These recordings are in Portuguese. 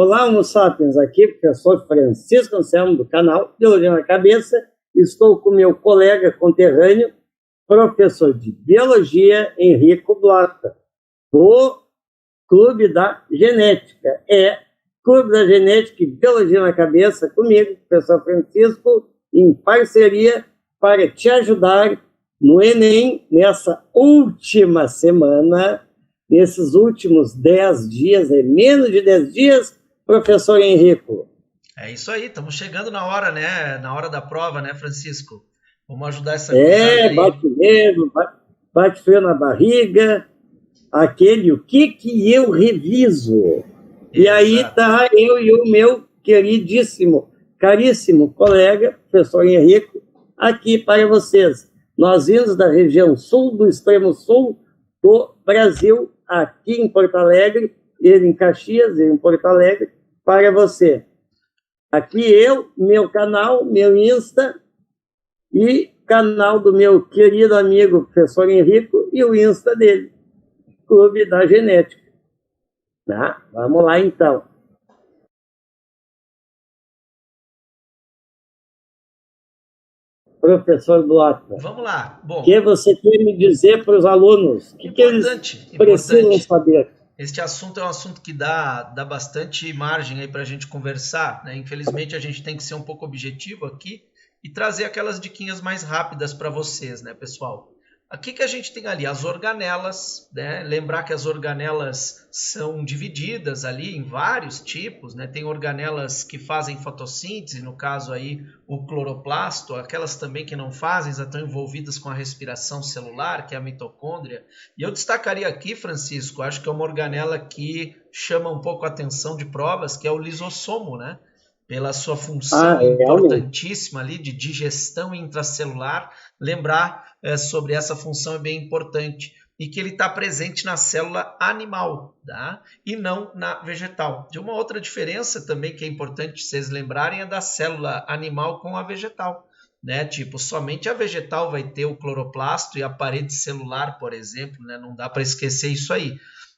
Olá, Homo sapiens, aqui, professor Francisco Anselmo, do canal Biologia na Cabeça. Estou com meu colega conterrâneo, professor de Biologia, Henrico Blota, do Clube da Genética. Clube da Genética e Biologia na Cabeça, comigo, professor Francisco, em parceria para te ajudar no Enem, nessa última semana, nesses últimos 10 dias, menos de 10 dias, professor Henrico. É isso aí, estamos chegando na hora, né? Na hora da prova, né, Francisco? Vamos ajudar essa gurizada aí. Bate medo, bate frio na barriga, aquele o que eu reviso. Exato. E aí tá eu e o meu queridíssimo, caríssimo colega, professor Henrico, aqui para vocês. Nós vimos da região sul, do extremo sul do Brasil, aqui em Porto Alegre, ele em Caxias, ele em Porto Alegre, para você. Aqui eu, meu canal, meu Insta e canal do meu querido amigo professor Henrico e o Insta dele, Clube da Genética. Tá? Vamos lá então. Professor Blota. Vamos lá. Bom, o que você quer me dizer para os alunos? O que eles precisam saber? Este assunto é um assunto que dá bastante margem aí para a gente conversar, né? Infelizmente a gente tem que ser um pouco objetivo aqui e trazer aquelas diquinhas mais rápidas para vocês, né, pessoal? Aqui que a gente tem ali as organelas, né? Lembrar que as organelas são divididas ali em vários tipos, né? Tem organelas que fazem fotossíntese, no caso aí o cloroplasto, aquelas também que não fazem, já estão envolvidas com a respiração celular, que é a mitocôndria. E eu destacaria aqui, Francisco, acho que é uma organela que chama um pouco a atenção de provas, que é o lisossomo, né? Pela sua função importantíssima ali de digestão intracelular. Lembrar sobre essa função é bem importante e que ele está presente na célula animal, tá? E não na vegetal. De uma outra diferença também que é importante vocês lembrarem é da célula animal com a vegetal, né? Tipo, somente a vegetal vai ter o cloroplasto e a parede celular, por exemplo, né? Não dá para esquecer isso aí,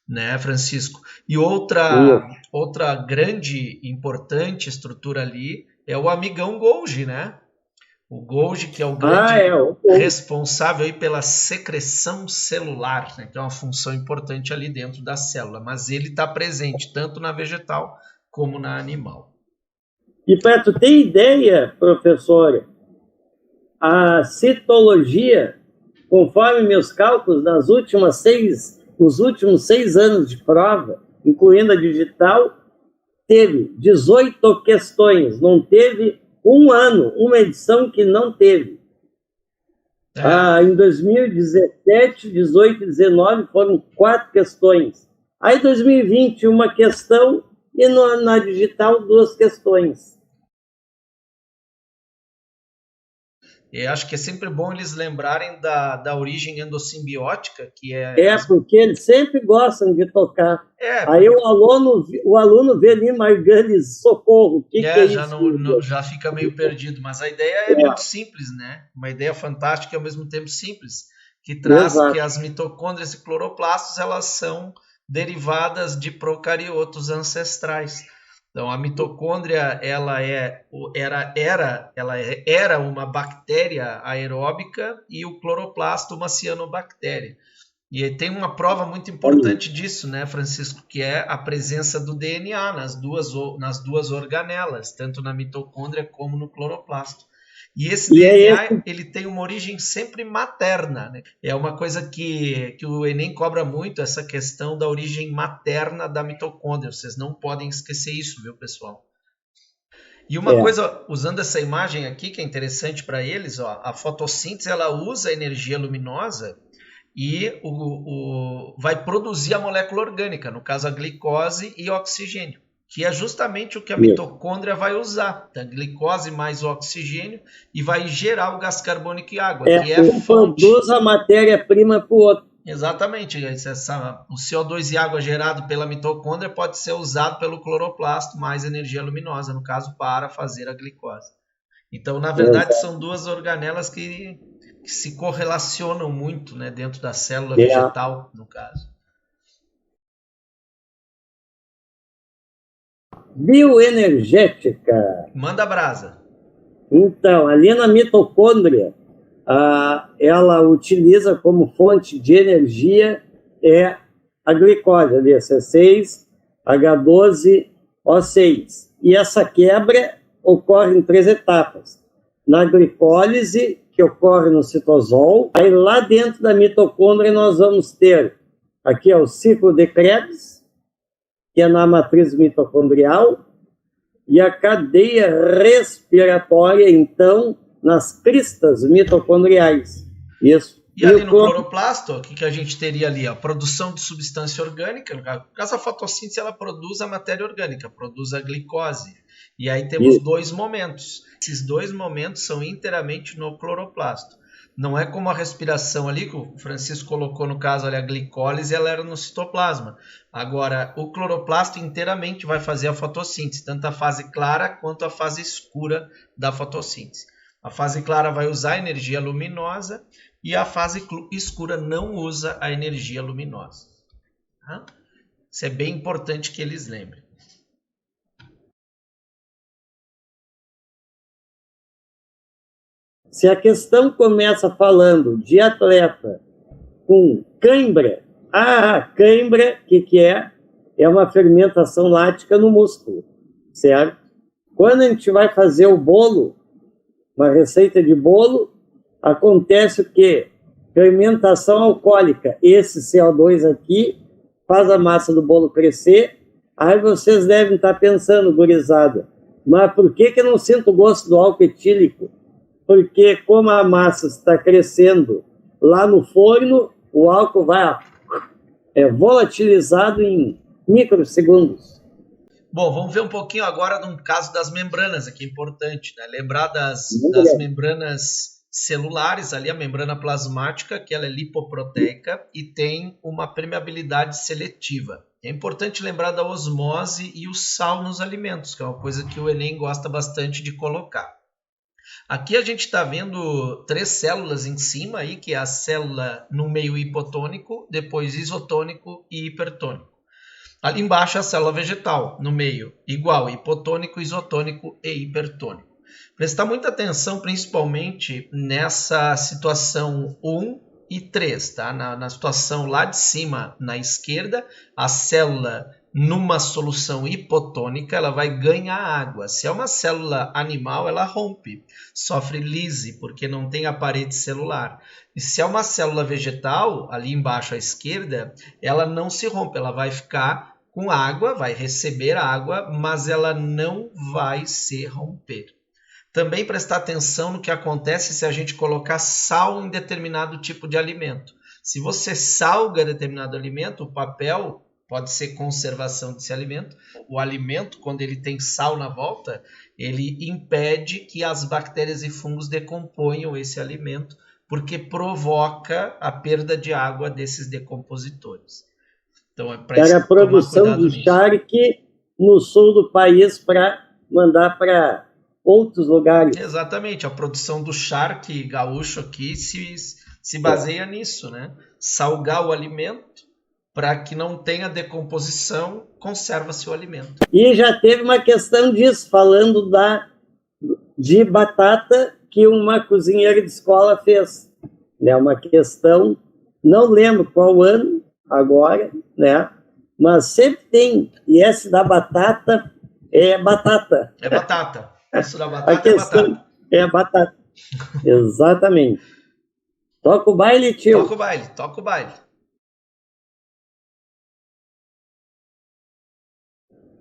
né, Francisco? E outra grande, importante estrutura ali é o amigão Golgi, né? O Golgi, que é o grande responsável aí pela secreção celular, né? Que é uma função importante ali dentro da célula, mas ele está presente tanto na vegetal como na animal. E para tu ter ideia, professora, a citologia, conforme meus cálculos, nos últimos 6 anos de prova, incluindo a digital, teve 18 questões, não teve um ano, uma edição que não teve. Em 2017, 18 e 19 foram 4 questões. Aí, em 2020, uma questão e na digital, 2 questões. Eu acho que é sempre bom eles lembrarem da origem endossimbiótica, que porque eles sempre gostam de tocar. Aí o aluno vê ali Margalis, socorro, que é isso? Já fica meio perdido, mas a ideia é muito simples, né? Uma ideia fantástica e ao mesmo tempo simples, que traz que as mitocôndrias e cloroplastos, elas são derivadas de procariotos ancestrais. Então, a mitocôndria ela era uma bactéria aeróbica e o cloroplasto uma cianobactéria. E tem uma prova muito importante disso, né, Francisco, que é a presença do DNA nas duas organelas, tanto na mitocôndria como no cloroplasto. E esse DNA, ele tem uma origem sempre materna, né? É uma coisa que o Enem cobra muito, essa questão da origem materna da mitocôndria. Vocês não podem esquecer isso, viu, pessoal? E uma coisa, usando essa imagem aqui, que é interessante para eles, ó, a fotossíntese, ela usa a energia luminosa e vai produzir a molécula orgânica, no caso a glicose e oxigênio, que é justamente o que a mitocôndria vai usar, a glicose mais o oxigênio, e vai gerar o gás carbônico e água, que é um produz a matéria-prima para o outro. Exatamente, o CO2 e água gerado pela mitocôndria pode ser usado pelo cloroplasto mais energia luminosa, no caso, para fazer a glicose. Então, na verdade, são duas organelas que se correlacionam muito, né, dentro da célula vegetal, no caso. bioenergética. Manda brasa. Então, ali na mitocôndria, ela utiliza como fonte de energia a glicose, ali, C6H12O6. E essa quebra ocorre em 3 etapas. Na glicólise, que ocorre no citosol, aí lá dentro da mitocôndria nós vamos ter, aqui o ciclo de Krebs, que é na matriz mitocondrial, e a cadeia respiratória, então, nas cristas mitocondriais. Isso. E ali no cloroplasto, o que a gente teria ali? A produção de substância orgânica. No caso, a fotossíntese, ela produz a matéria orgânica, produz a glicose. E aí temos 2 momentos. Esses 2 momentos são inteiramente no cloroplasto. Não é como a respiração ali, que o Francisco colocou no caso ali, a glicólise, ela era no citoplasma. Agora, o cloroplasto inteiramente vai fazer a fotossíntese, tanto a fase clara quanto a fase escura da fotossíntese. A fase clara vai usar a energia luminosa e a fase escura não usa a energia luminosa. Tá? Isso é bem importante que eles lembrem. Se a questão começa falando de atleta com cãibra, cãibra, o que é? É uma fermentação lática no músculo, certo? Quando a gente vai fazer o bolo, uma receita de bolo, acontece o quê? Fermentação alcoólica. Esse CO2 aqui faz a massa do bolo crescer. Aí vocês devem estar pensando, gurizada, mas por que eu não sinto o gosto do álcool etílico? Porque como a massa está crescendo lá no forno, o álcool vai volatilizado em microsegundos. Bom, vamos ver um pouquinho agora de um caso das membranas, aqui é importante, né? Lembrar das membranas celulares, ali a membrana plasmática, que ela é lipoproteica e tem uma permeabilidade seletiva. É importante lembrar da osmose e o sal nos alimentos, que é uma coisa que o Enem gosta bastante de colocar. Aqui a gente está vendo 3 células em cima, aí, que é a célula no meio hipotônico, depois isotônico e hipertônico. Ali embaixo a célula vegetal, no meio, igual, hipotônico, isotônico e hipertônico. Prestar muita atenção, principalmente nessa situação 1 e 3, tá? Na situação lá de cima, na esquerda, a célula numa solução hipotônica, ela vai ganhar água. Se é uma célula animal, ela rompe, sofre lise, porque não tem a parede celular. E se é uma célula vegetal, ali embaixo à esquerda, ela não se rompe, ela vai ficar com água, vai receber água, mas ela não vai se romper. Também prestar atenção no que acontece se a gente colocar sal em determinado tipo de alimento. Se você salga determinado alimento, o papel pode ser conservação desse alimento. O alimento, quando ele tem sal na volta, ele impede que as bactérias e fungos decomponham esse alimento, porque provoca a perda de água desses decompositores. Então, é para era a produção de charque no sul do país para mandar para outros lugares. Exatamente, a produção do charque gaúcho aqui se baseia nisso, né? Salgar o alimento para que não tenha decomposição, conserva-se o alimento. E já teve uma questão disso, falando de batata que uma cozinheira de escola fez. Né? Uma questão, não lembro qual ano agora, né? Mas sempre tem, e esse da batata é batata. É batata. Isso da batata é batata. É batata. Exatamente. Toca o baile, tio. Toca o baile.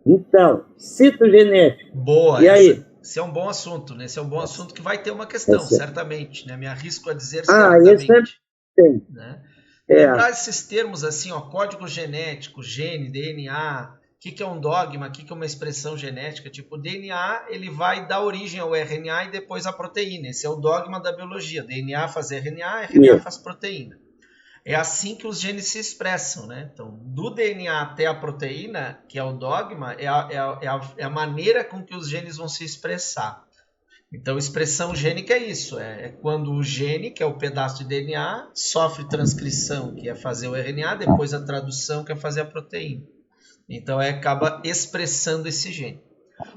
Então, citogenético. Boa. E aí? Esse é um bom assunto, né? Esse é um bom assunto que vai ter uma questão, certamente, né? Me arrisco a dizer certamente. Esse é... Né? Lembrar esses termos assim, ó, código genético, gene, DNA, o que é um dogma, o que é uma expressão genética. Tipo, o DNA ele vai dar origem ao RNA e depois à proteína. Esse é o dogma da biologia. DNA faz RNA, RNA faz proteína. É assim que os genes se expressam, né? Então, do DNA até a proteína, que é o dogma, é a maneira com que os genes vão se expressar. Então, expressão gênica é isso, é quando o gene, que é o pedaço de DNA, sofre transcrição, que é fazer o RNA, depois a tradução, que é fazer a proteína. Então acaba expressando esse gene.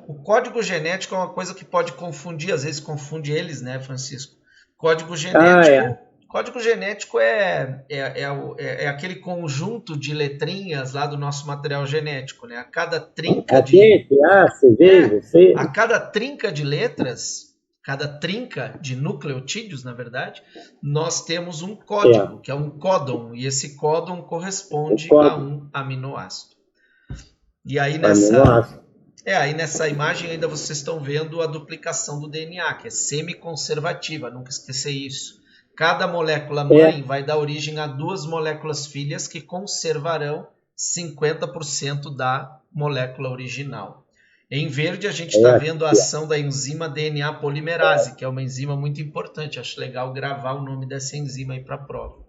O código genético é uma coisa que pode confundir, às vezes confunde eles, né, Francisco? Código genético é aquele conjunto de letrinhas lá do nosso material genético, né? A cada trinca de letras, cada trinca de nucleotídeos, na verdade, nós temos um código, que é um códon, e esse códon corresponde a um aminoácido. E aí nessa imagem ainda vocês estão vendo a duplicação do DNA, que é semiconservativa, nunca esquecer isso. Cada molécula mãe vai dar origem a 2 moléculas filhas que conservarão 50% da molécula original. Em verde a gente está vendo a ação da enzima DNA polimerase, que é uma enzima muito importante. Acho legal gravar o nome dessa enzima aí para a prova.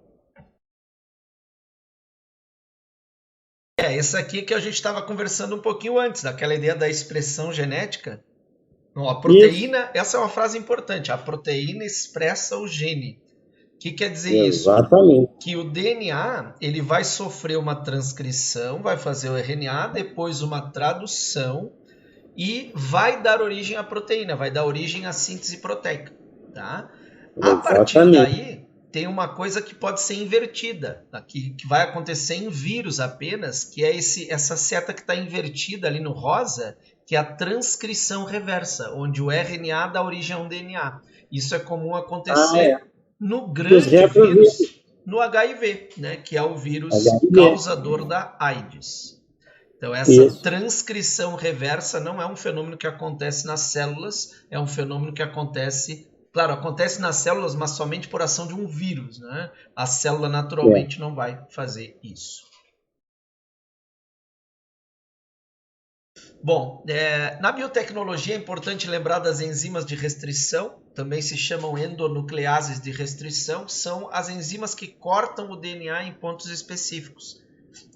Essa aqui que a gente estava conversando um pouquinho antes, daquela ideia da expressão genética. A proteína, essa é uma frase importante, a proteína expressa o gene. O que quer dizer isso? Que o DNA ele vai sofrer uma transcrição, vai fazer o RNA, depois uma tradução e vai dar origem à proteína, vai dar origem à síntese proteica. Tá? A partir daí, tem uma coisa que pode ser invertida, que vai acontecer em vírus apenas, que é essa seta que está invertida ali no rosa, que é a transcrição reversa, onde o RNA dá origem a um DNA. Isso é comum acontecer no grande vírus, no HIV, né, que é o vírus causador da AIDS. Então, essa transcrição reversa não é um fenômeno que acontece nas células, é um fenômeno que acontece, claro, acontece nas células, mas somente por ação de um vírus, né? A célula naturalmente não vai fazer isso. Bom, na biotecnologia é importante lembrar das enzimas de restrição, também se chamam endonucleases de restrição, são as enzimas que cortam o DNA em pontos específicos.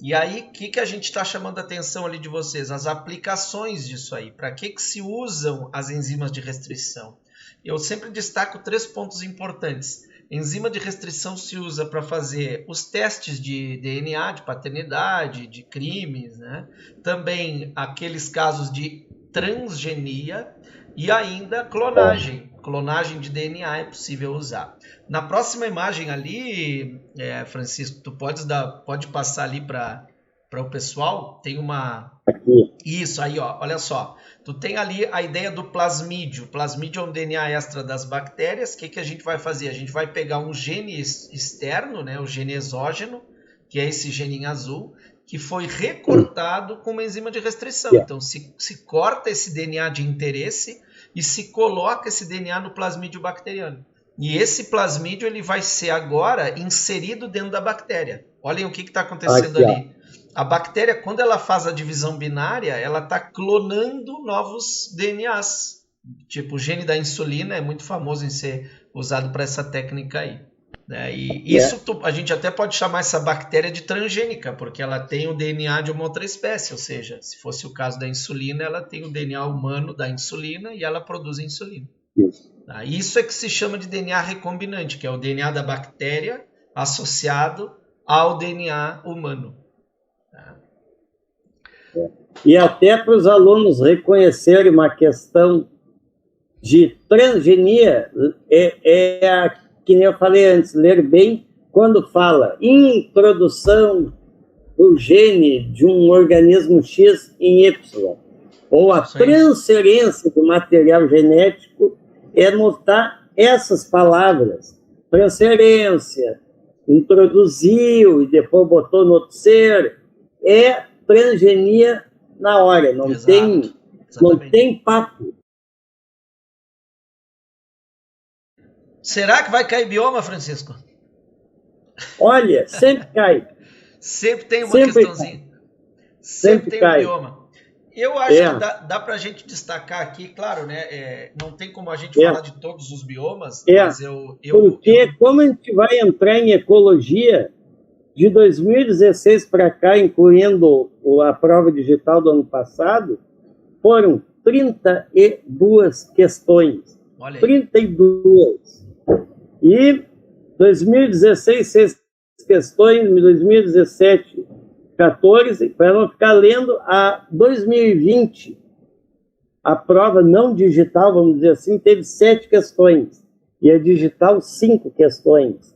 E aí, o que a gente está chamando a atenção ali de vocês? As aplicações disso aí. Para que se usam as enzimas de restrição? Eu sempre destaco 3 pontos importantes. Enzima de restrição se usa para fazer os testes de DNA, de paternidade, de crimes, né? Também aqueles casos de transgenia e ainda clonagem. Clonagem de DNA é possível usar. Na próxima imagem ali, Francisco, tu pode passar ali para o pessoal, tem uma... Isso aí, ó, olha só. Tu tem ali a ideia do plasmídio. O plasmídio é um DNA extra das bactérias. O que a gente vai fazer? A gente vai pegar um gene externo, né, o gene exógeno, que é esse gene em azul, que foi recortado com uma enzima de restrição. Então, se corta esse DNA de interesse e se coloca esse DNA no plasmídio bacteriano. E esse plasmídio ele vai ser agora inserido dentro da bactéria. Olhem o que está acontecendo ali. A bactéria, quando ela faz a divisão binária, ela está clonando novos DNAs. Tipo, o gene da insulina é muito famoso em ser usado para essa técnica aí. Né? E isso a gente até pode chamar essa bactéria de transgênica, porque ela tem o DNA de uma outra espécie. Ou seja, se fosse o caso da insulina, ela tem o DNA humano da insulina e ela produz insulina. Tá? Isso é que se chama de DNA recombinante, que é o DNA da bactéria associado ao DNA humano. E até para os alunos reconhecerem uma questão de transgenia, que nem eu falei antes, ler bem, quando fala introdução do gene de um organismo X em Y, ou a transferência do material genético, é notar essas palavras. Transferência, introduziu e depois botou no outro ser, é transgenia na hora, não tem papo. Será que vai cair bioma, Francisco? Olha, sempre cai. Sempre tem uma questãozinha. Sempre tem um bioma. Eu acho que dá para a gente destacar aqui, claro, né? Não tem como a gente falar de todos os biomas, mas porque como a gente vai entrar em ecologia, de 2016 para cá, incluindo a prova digital do ano passado, foram 32 questões. Olha aí. 32. E 2016, 6 questões, em 2017, 14, para não ficar lendo, a 2020, a prova não digital, vamos dizer assim, teve 7 questões, e a digital 5 questões.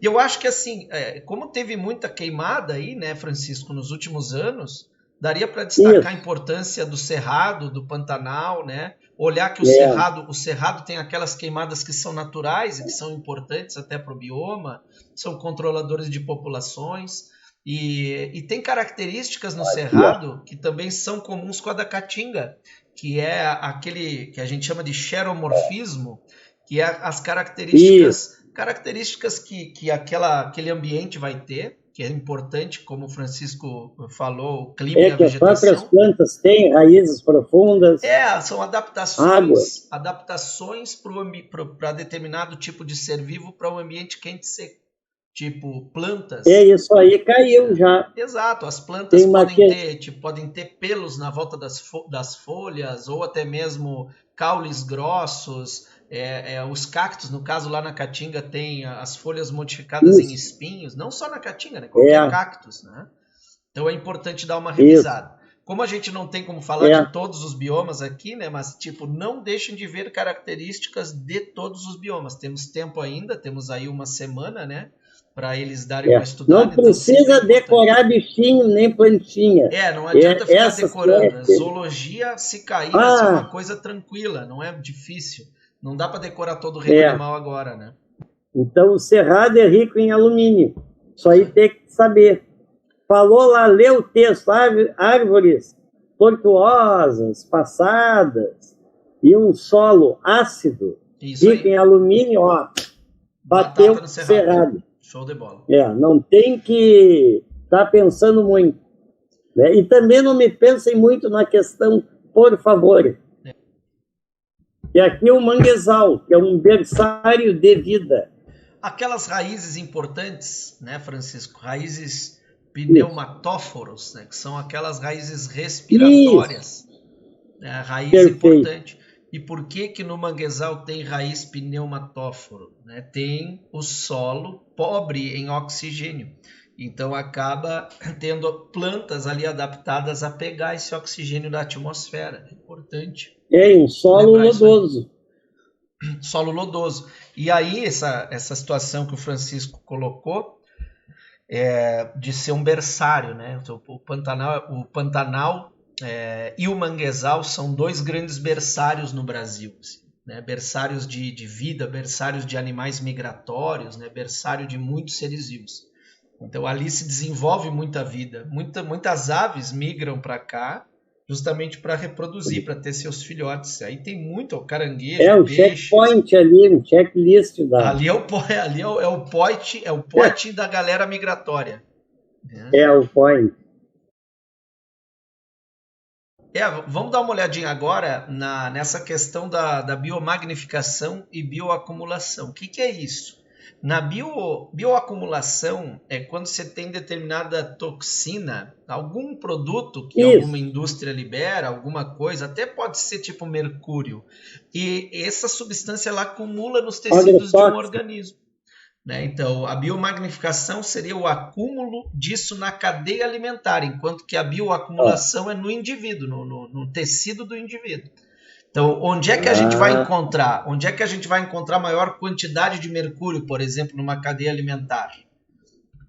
Eu acho que assim, como teve muita queimada aí, né, Francisco, nos últimos anos, daria para destacar a importância do Cerrado, do Pantanal, né? Olhar que o Cerrado tem aquelas queimadas que são naturais e que são importantes até para o bioma, são controladores de populações, e tem características no Cerrado que também são comuns com a da Caatinga, que é aquele que a gente chama de xeromorfismo, que é as características que aquele ambiente vai ter, que é importante, como o Francisco falou, o clima e a vegetação. As próprias plantas têm raízes profundas. São adaptações para determinado tipo de ser vivo para um ambiente quente e seco. Tipo, plantas. Isso aí caiu já. Exato, as plantas podem ter pelos na volta das folhas, ou até mesmo caules grossos. Os cactos, no caso lá na Caatinga, tem as folhas modificadas em espinhos, não só na Caatinga, né? Qualquer cactus, né? Então é importante dar uma revisada. Como a gente não tem como falar de todos os biomas aqui, né? Mas, não deixem de ver características de todos os biomas. Temos tempo ainda, temos aí uma semana, né? Para eles darem uma estudada. Não precisa decorar bichinho nem plantinha. Não adianta ficar decorando. Zoologia, se cair, vai ser uma coisa tranquila, não é difícil. Não dá para decorar todo o reino animal agora, né? Então, o Cerrado é rico em alumínio. Isso aí tem que saber. Falou lá, lê o texto. Árvores tortuosas, passadas, e um solo ácido, rico em alumínio, bateu o Cerrado. Show de bola. Não tem que estar pensando muito. Né? E também não me pensem muito na questão, por favor. E aqui o manguezal, que é um berçário de vida. Aquelas raízes importantes, né, Francisco? Raízes pneumatóforos, né, que são aquelas raízes respiratórias. A raiz importante. E por que no manguezal tem raiz pneumatóforo? Né? Tem o solo pobre em oxigênio. Então acaba tendo plantas ali adaptadas a pegar esse oxigênio da atmosfera. É importante. Um solo lodoso. Solo lodoso. E aí essa situação que o Francisco colocou de ser um berçário, né? O Pantanal e o manguezal são 2 grandes berçários no Brasil, assim, né? Berçários de vida, berçários de animais migratórios, né? Berçário de muitos seres vivos. Então ali se desenvolve muita vida. Muitas aves migram para cá justamente para reproduzir, para ter seus filhotes. Aí tem muito caranguejo, um checkpoint ali, um checklist da. Ali é o point da galera migratória. O point. Vamos dar uma olhadinha agora nessa questão da biomagnificação e bioacumulação. O que é isso? Na bioacumulação é quando você tem determinada toxina, algum produto que alguma indústria libera, alguma coisa, até pode ser tipo mercúrio, e essa substância ela acumula nos tecidos de um organismo. Né? Então, a biomagnificação seria o acúmulo disso na cadeia alimentar, enquanto que a bioacumulação é no indivíduo, no tecido do indivíduo. Então, onde é que a gente vai encontrar? Onde é que a gente vai encontrar maior quantidade de mercúrio, por exemplo, numa cadeia alimentar?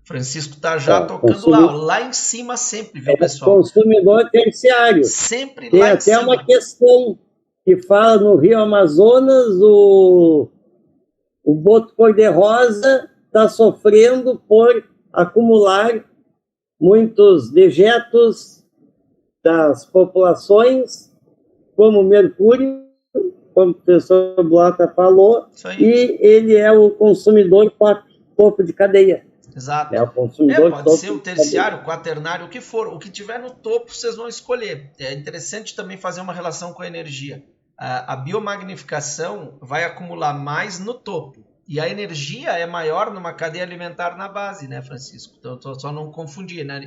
Francisco está já tocando lá em cima sempre, viu, pessoal? Consumidor terciário. Sempre tem lá em cima. Tem até uma questão que fala no Rio Amazonas, o boto cor-de-rosa está sofrendo por acumular muitos dejetos das populações, como mercúrio, como o professor Blota falou, e ele é o consumidor topo de cadeia. Exato. O consumidor pode ser o terciário, o quaternário, o que for. O que tiver no topo, vocês vão escolher. É interessante também fazer uma relação com a energia. A biomagnificação vai acumular mais no topo. E a energia é maior numa cadeia alimentar na base, né, Francisco? Então, só não confundir, né?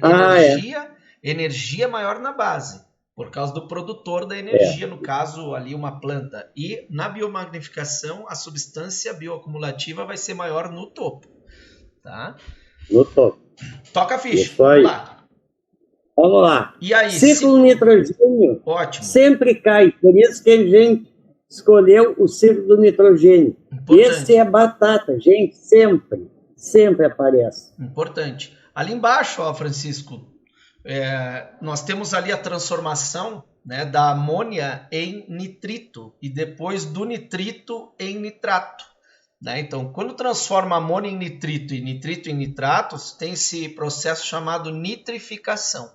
Energia é maior na base, por causa do produtor da energia, no caso ali uma planta. E na biomagnificação, a substância bioacumulativa vai ser maior no topo. Tá? No topo. Toca a ficha. Isso aí. Vamos lá. Vamos lá. E aí? Ciclo nitrogênio Ótimo. sempre cai. Por isso que a gente escolheu o ciclo do nitrogênio. Importante. Esse é batata, gente. Sempre aparece. Importante. Ali embaixo, ó, Francisco, nós temos ali a transformação, né, da amônia em nitrito e depois do nitrito em nitrato. Né? Então, quando transforma amônia em nitrito e nitrito em nitratos, tem esse processo chamado nitrificação.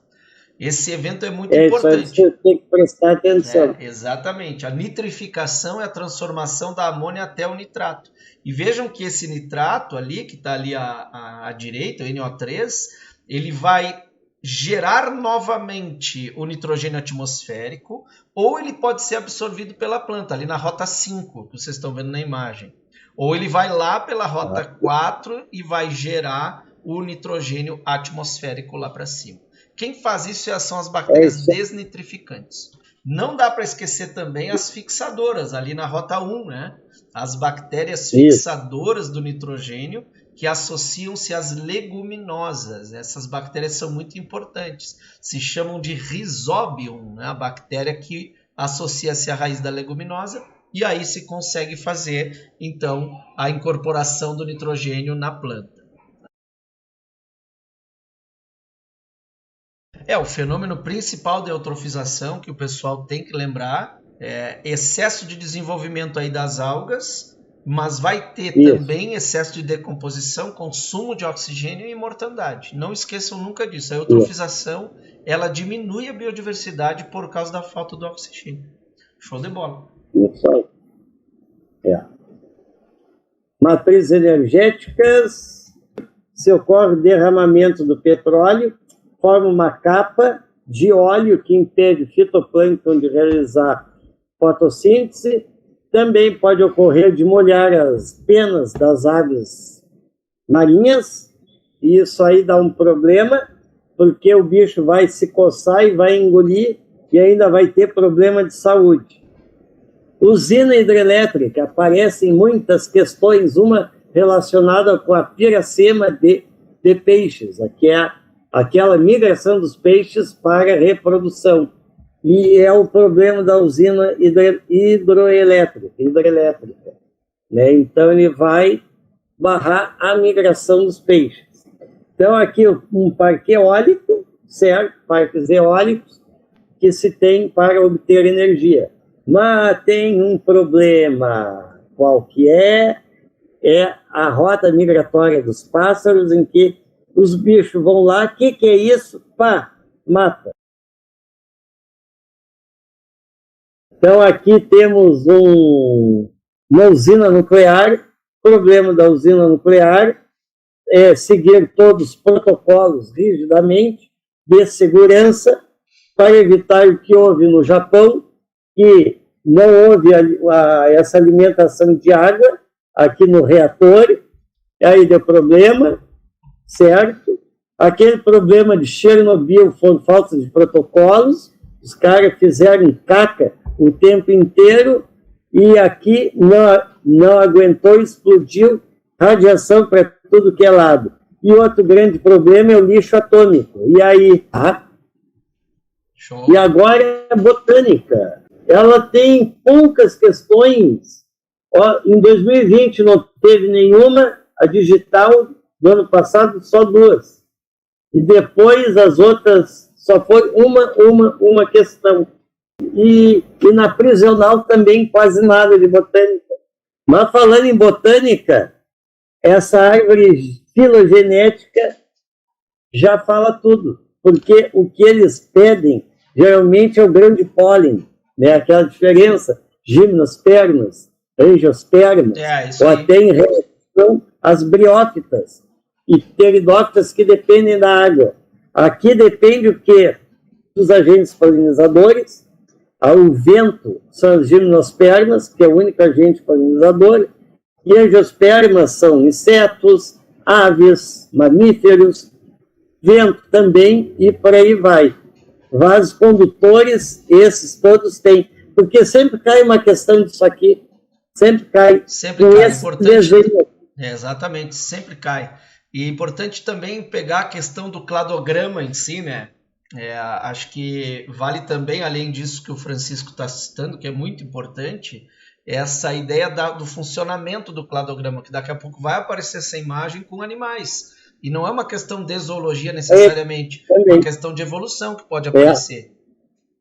Esse evento é muito importante. Isso aí você tem que prestar atenção. Exatamente. A nitrificação é a transformação da amônia até o nitrato. E vejam que esse nitrato ali, que está ali à direita, o NO3, ele vai gerar novamente o nitrogênio atmosférico, ou ele pode ser absorvido pela planta, ali na rota 5, que vocês estão vendo na imagem. Ou ele vai lá pela rota 4 e vai gerar o nitrogênio atmosférico lá para cima. Quem faz isso são as bactérias desnitrificantes. Não dá para esquecer também as fixadoras, ali na rota 1, né? As bactérias fixadoras do nitrogênio, que associam-se às leguminosas. Essas bactérias são muito importantes. Se chamam de Rhizobium, né? A bactéria que associa-se à raiz da leguminosa, e aí se consegue fazer, então, a incorporação do nitrogênio na planta. O fenômeno principal da eutrofização que o pessoal tem que lembrar é excesso de desenvolvimento aí das algas, mas vai ter também excesso de decomposição, consumo de oxigênio e mortandade. Não esqueçam nunca disso. A eutrofização, ela diminui a biodiversidade por causa da falta do oxigênio. Show de bola. Isso aí. Matrizes energéticas, se ocorre derramamento do petróleo, forma uma capa de óleo que impede o fitoplâncton de realizar fotossíntese. Também pode ocorrer de molhar as penas das aves marinhas, e isso aí dá um problema, porque o bicho vai se coçar e vai engolir, e ainda vai ter problema de saúde. Usina hidrelétrica, aparecem muitas questões, uma relacionada com a piracema de peixes, que é aquela migração dos peixes para a reprodução. E é o problema da usina hidrelétrica. Né? Então, ele vai barrar a migração dos peixes. Então, aqui um parque eólico, certo? Parques eólicos que se tem para obter energia. Mas tem um problema. Qual que é? É a rota migratória dos pássaros, em que os bichos vão lá, o que é isso? Pá, mata. Então, aqui temos uma usina nuclear. O problema da usina nuclear é seguir todos os protocolos rigidamente de segurança para evitar o que houve no Japão, que não houve essa alimentação de água aqui no reator, aí deu problema, certo? Aquele problema de Chernobyl foi falta de protocolos, os caras fizeram caca o tempo inteiro, e aqui não aguentou, explodiu radiação para tudo que é lado. E outro grande problema é o lixo atômico. E aí? Show. E agora a botânica. Ela tem poucas questões. Em 2020 não teve nenhuma, a digital do ano passado só 2. E depois as outras só foi uma questão. E na prisional também quase nada de botânica. Mas falando em botânica, essa árvore filogenética já fala tudo, porque o que eles pedem geralmente é o grão de pólen, né? Aquela diferença, gimnospermas, angiospermas, ou até em relação às briófitas e pteridófitas que dependem da água. Aqui depende o quê? Dos agentes polinizadores. O vento são as gimnospermas, que é o único agente polinizador, e angiospermas são insetos, aves, mamíferos, vento também, e por aí vai. Vasos condutores, esses todos têm, porque sempre cai uma questão disso aqui, sempre cai. Sempre cai, importante. Exatamente, sempre cai. E é importante também pegar a questão do cladograma em si, né? Acho que vale também, além disso que o Francisco está citando, que é muito importante, essa ideia do funcionamento do cladograma, que daqui a pouco vai aparecer essa imagem com animais. E não é uma questão de zoologia necessariamente, é uma questão de evolução que pode aparecer.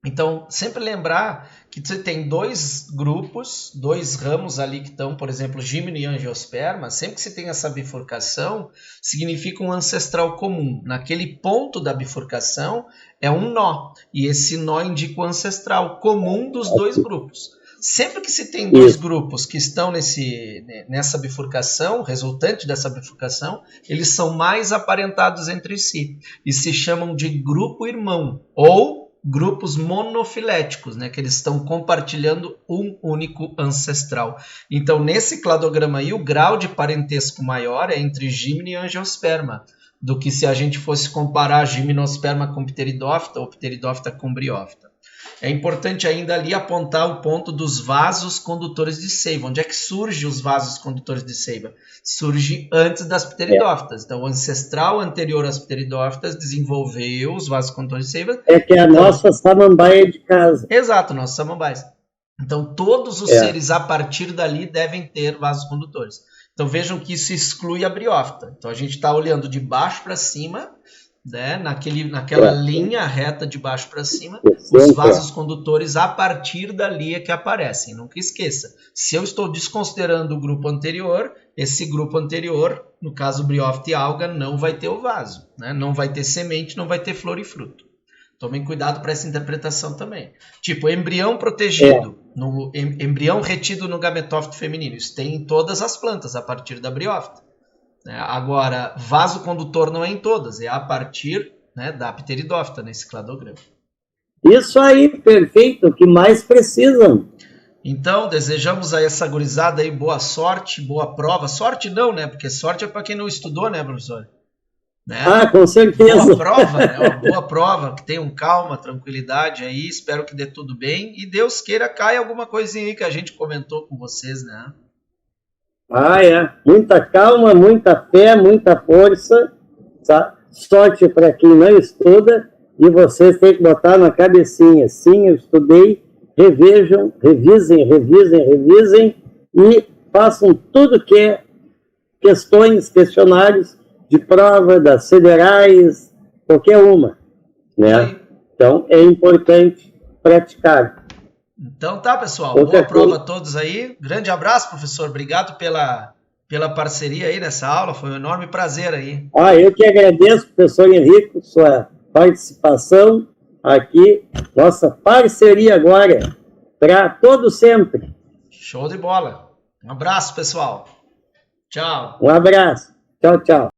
Então, sempre lembrar que você tem dois grupos, dois ramos ali que estão, por exemplo, Gímeno e Angiosperma. Sempre que você tem essa bifurcação, significa um ancestral comum. Naquele ponto da bifurcação é um nó, e esse nó indica o ancestral comum dos dois grupos. Sempre que se tem dois grupos que estão nessa bifurcação, resultante dessa bifurcação, eles são mais aparentados entre si e se chamam de grupo irmão ou grupos monofiléticos, né, que eles estão compartilhando um único ancestral. Então, nesse cladograma aí, o grau de parentesco maior é entre Gímeno e Angiosperma, do que se a gente fosse comparar Gimnosperma com Pteridófita ou Pteridófita com Briófita. É importante ainda ali apontar o ponto dos vasos condutores de seiva. Onde é que surgem os vasos condutores de seiva? Surge antes das pteridófitas. Então, o ancestral anterior às pteridófitas desenvolveu os vasos condutores de seiva. É que a nossa samambaia de casa. Exato, nossos samambaias. Então, todos os seres a partir dali devem ter vasos condutores. Então, vejam que isso exclui a briófita. Então, a gente está olhando de baixo para cima, né, naquela linha reta de baixo para cima, os vasos condutores a partir dali é que aparecem. Nunca esqueça, se eu estou desconsiderando o grupo anterior, esse grupo anterior, no caso briófita e alga, não vai ter o vaso, né? Não vai ter semente, não vai ter flor e fruto. Tomem cuidado para essa interpretação também. Tipo, embrião protegido, embrião retido no gametófito feminino, isso tem em todas as plantas a partir da briófita. Agora, vaso condutor não é em todas, é a partir, né, da pteridófita nesse cladograma. Isso aí, perfeito, o que mais precisam. Então, desejamos a essa gurizada aí boa sorte, boa prova. Sorte não, né? Porque sorte é para quem não estudou, né, professor? Né? Ah, com certeza. Boa prova, né? Uma boa prova, que tenham calma, tranquilidade aí, espero que dê tudo bem. E Deus queira caia alguma coisinha aí que a gente comentou com vocês, né? Muita calma, muita fé, muita força, tá? Sorte para quem não estuda, e vocês têm que botar na cabecinha, sim, eu estudei, revejam, revisem e façam tudo que é questionários de prova das federais, qualquer uma, né? Então é importante praticar. Então tá, pessoal. Boa prova a todos aí. Grande abraço, professor. Obrigado pela parceria aí nessa aula. Foi um enorme prazer aí. Eu que agradeço, professor Henrico, sua participação aqui. Nossa parceria agora para todo sempre. Show de bola. Um abraço, pessoal. Tchau. Um abraço. Tchau, tchau.